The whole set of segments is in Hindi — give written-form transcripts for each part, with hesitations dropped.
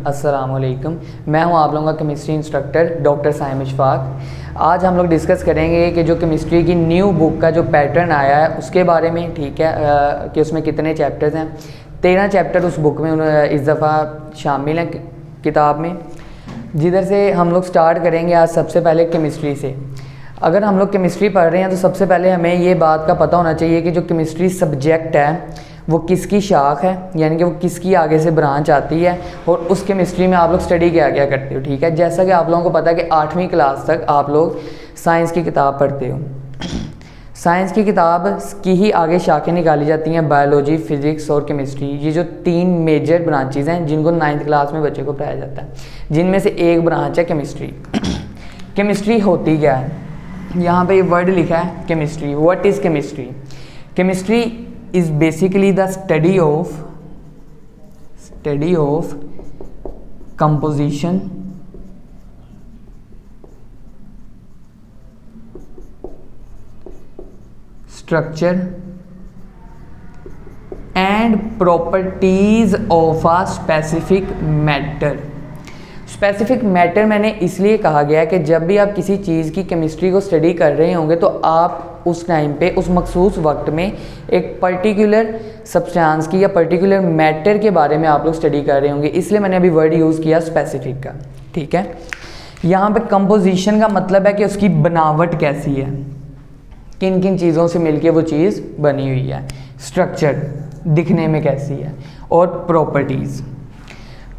अस्सलाम वालेकुम। मैं हूं आप लोगों का chemistry instructor doctor Saim Ishfaq. आज हम लोग डिस्कस करेंगे कि जो केमिस्ट्री की न्यू बुक का जो पैटर्न आया है उसके बारे में, ठीक है, कि उसमें कितने चैप्टर्स हैं। 13 चैप्टर उस बुक में इस दफ़ा शामिल हैं किताब में, जिधर से हम लोग स्टार्ट करेंगे आज सबसे पहले केमिस्ट्री से। अगर हम लोग केमिस्ट्री पढ़ रहे हैं तो सबसे पहले हमें ये बात का पता होना चाहिए कि जो केमिस्ट्री सब्जेक्ट है वो किसकी शाख है, यानी कि वो किसकी आगे से ब्रांच आती है, और उस केमिस्ट्री में आप लोग स्टडी क्या क्या करते हो। ठीक है, जैसा कि आप लोगों को पता है कि 8वीं क्लास तक आप लोग साइंस की किताब पढ़ते हो। साइंस की किताब की ही आगे शाखें निकाली जाती हैं, बायोलॉजी, फिज़िक्स और केमिस्ट्री। ये जो 3 मेजर ब्रांचेज हैं जिनको 9th क्लास में बच्चे को पढ़ाया जाता है, जिनमें से एक ब्रांच है केमिस्ट्री। केमिस्ट्री होती क्या है, यहाँ पे ये वर्ड लिखा है chemistry. What is chemistry? Chemistry is basically the study of composition, structure and properties of a specific matter. Specific matter मैंने इसलिए कहा गया कि जब भी आप किसी चीज़ की केमिस्ट्री को स्टडी कर रहे होंगे तो आप उस टाइम पे उस मखसूस वक्त में एक पर्टिकुलर सब्सटेंस की या पर्टिकुलर मैटर के बारे में आप लोग स्टडी कर रहे होंगे, इसलिए मैंने अभी वर्ड यूज़ किया स्पेसिफिक का। ठीक है, यहाँ पे कंपोजिशन का मतलब है कि उसकी बनावट कैसी है, किन किन चीज़ों से मिलके वो चीज़ बनी हुई है, स्ट्रक्चर दिखने में कैसी है, और प्रॉपर्टीज़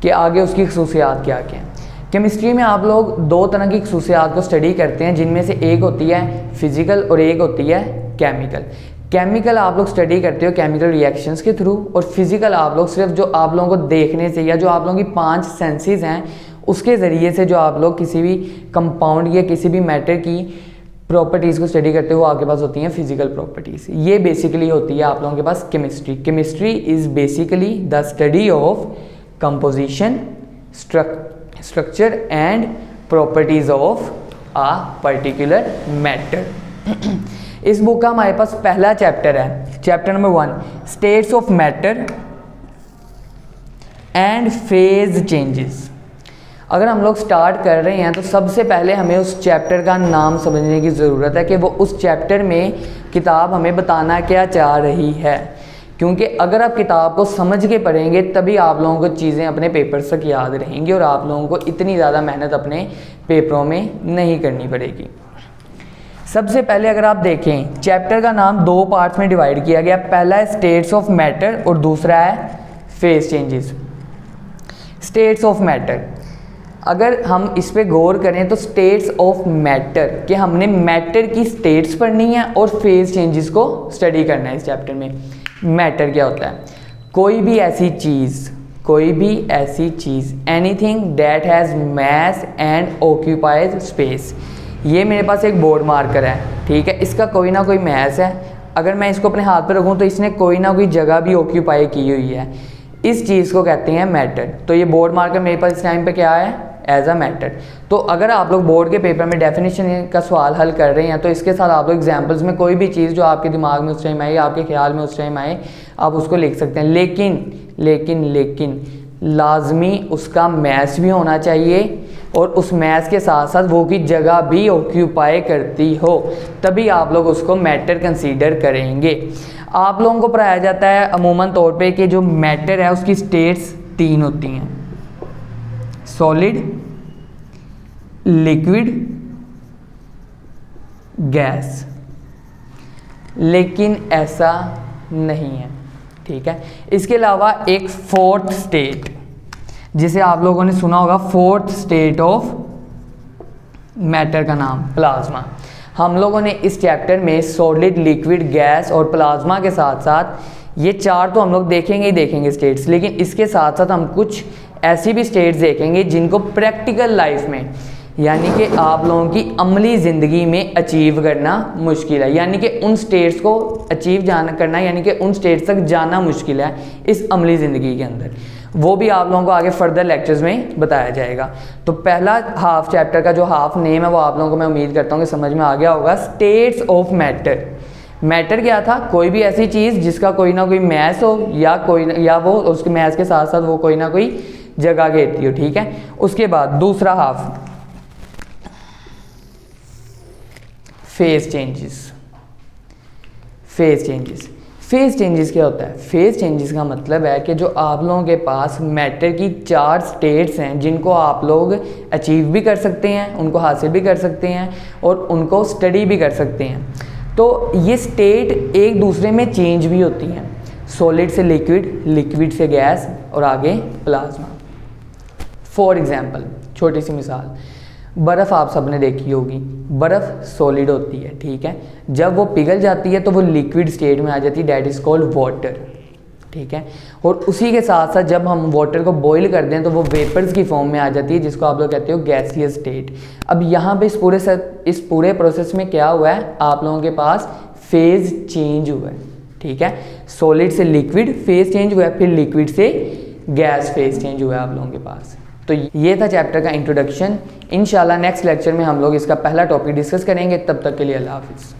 कि आगे उसकी खसूसियात क्या क्या हैं। केमिस्ट्री में आप लोग 2 तरह की खसूसियात को स्टडी करते हैं, जिनमें से एक होती है फिज़िकल और एक होती है केमिकल। केमिकल आप लोग स्टडी करते हो केमिकल रिएक्शंस के थ्रू, और फिज़िकल आप लोग सिर्फ जो आप लोगों को देखने से या जो आप लोगों की 5 सेंसेस हैं उसके ज़रिए से जो आप लोग किसी भी कंपाउंड या किसी भी मैटर की प्रॉपर्टीज़ को स्टडी करते हो, आपके पास होती हैं फिजिकल प्रॉपर्टीज़। ये बेसिकली होती है आप लोगों के पास chemistry. Chemistry is basically the study of composition, structure and properties of a particular matter. इस बुक का हमारे पास पहला चैप्टर है, chapter number 1, states of matter and phase changes. अगर हम लोग स्टार्ट कर रहे हैं तो सबसे पहले हमें उस चैप्टर का नाम समझने की ज़रूरत है कि वो उस चैप्टर में किताब हमें बताना क्या चाह रही है, क्योंकि अगर आप किताब को समझ के पढ़ेंगे तभी आप लोगों को चीज़ें अपने पेपर तक याद रहेंगी और आप लोगों को इतनी ज़्यादा मेहनत अपने पेपरों में नहीं करनी पड़ेगी। सबसे पहले अगर आप देखें, चैप्टर का नाम 2 पार्ट्स में डिवाइड किया गया। पहला है स्टेट्स ऑफ मैटर और दूसरा है phase changes. States of matter, अगर हम इस पे गौर करें तो स्टेट्स ऑफ मैटर कि हमने मैटर की स्टेट्स पढ़नी है और फेज चेंजेस को स्टडी करना है। इस चैप्टर में मैटर क्या होता है? कोई भी ऐसी चीज़, anything that has mass and occupies space. ये मेरे पास एक बोर्ड मार्कर है, ठीक है, इसका कोई ना कोई मैस है। अगर मैं इसको अपने हाथ पर रखूँ तो इसने कोई ना कोई जगह भी ऑक्यूपाई की हुई है, इस चीज़ को कहते हैं मैटर। तो ये बोर्ड मार्कर मेरे पास इस टाइम पे क्या है? As a matter. तो अगर आप लोग बोर्ड के पेपर में डेफिनेशन का सवाल हल कर रहे हैं तो इसके साथ आप लोग एग्जाम्पल्स में कोई भी चीज़ जो आपके दिमाग में उस टाइम आए, आपके ख्याल में उस टाइम आए, आप उसको लिख सकते हैं। लेकिन लाजमी उसका मैस भी होना चाहिए और उस मैस के साथ साथ वो की जगह भी ऑक्यूपाई करती हो, तभी आप लोग उसको मैटर कंसीडर करेंगे। आप लोगों को पढ़ाया जाता है अमूमन तौर पे कि जो मैटर है उसकी स्टेट्स 3 होती हैं, सॉलिड, लिक्विड, गैस। लेकिन ऐसा नहीं है, ठीक है। इसके अलावा एक 4th स्टेट, जिसे आप लोगों ने सुना होगा, 4th स्टेट ऑफ मैटर का नाम प्लाज्मा। हम लोगों ने इस चैप्टर में सॉलिड, लिक्विड, गैस और प्लाज्मा के साथ साथ ये 4 तो हम लोग देखेंगे ही देखेंगे स्टेट्स, लेकिन इसके साथ साथ हम कुछ ऐसी भी स्टेट्स देखेंगे जिनको प्रैक्टिकल लाइफ में, यानी कि आप लोगों की अमली ज़िंदगी में अचीव करना मुश्किल है, यानी कि उन स्टेट्स को अचीव करना, यानी कि उन स्टेट्स तक जाना मुश्किल है इस अमली ज़िंदगी के अंदर। वो भी आप लोगों को आगे फर्दर लेक्चर्स में बताया जाएगा। तो पहला हाफ चैप्टर का जो हाफ नेम है वो आप लोगों को मैं उम्मीद करता हूँ कि समझ में आ गया होगा, स्टेट्स ऑफ मैटर। मैटर क्या था? कोई भी ऐसी चीज़ जिसका कोई ना कोई मैस हो या वो उसके मैस के साथ साथ वो कोई ना कोई जगह घेरती हो, ठीक है। उसके बाद दूसरा half, phase changes. Phase changes, phase changes क्या होता है? फेज चेंजेस का मतलब है कि जो आप लोगों के पास मैटर की 4 स्टेट्स हैं जिनको आप लोग अचीव भी कर सकते हैं, उनको हासिल भी कर सकते हैं और उनको स्टडी भी कर सकते हैं। तो ये स्टेट एक दूसरे में चेंज भी होती हैं, सॉलिड से लिक्विड, लिक्विड से गैस और आगे प्लाज्मा। फॉर एग्जांपल, छोटी सी मिसाल, बर्फ़ आप सबने देखी होगी, बर्फ़ सॉलिड होती है, ठीक है। जब वो पिघल जाती है तो वो लिक्विड स्टेट में आ जाती है, डैट इज़ कॉल्ड वाटर, ठीक है। और उसी के साथ साथ जब हम वाटर को बॉईल कर दें तो वो वेपर्स की फॉर्म में आ जाती है, जिसको आप लोग कहते हो गैसियस स्टेट। अब यहाँ पे इस पूरे प्रोसेस में क्या हुआ है, आप लोगों के पास फेज़ चेंज हुआ है, ठीक है। सॉलिड से लिक्विड फेज़ चेंज हुआ है, फिर लिक्विड से गैस फेज़ चेंज हुआ है आप लोगों के पास। तो ये था चैप्टर का इंट्रोडक्शन। इंशाल्लाह नेक्स्ट लेक्चर में हम लोग इसका पहला टॉपिक डिस्कस करेंगे। तब तक के लिए अल्लाह हाफिज़।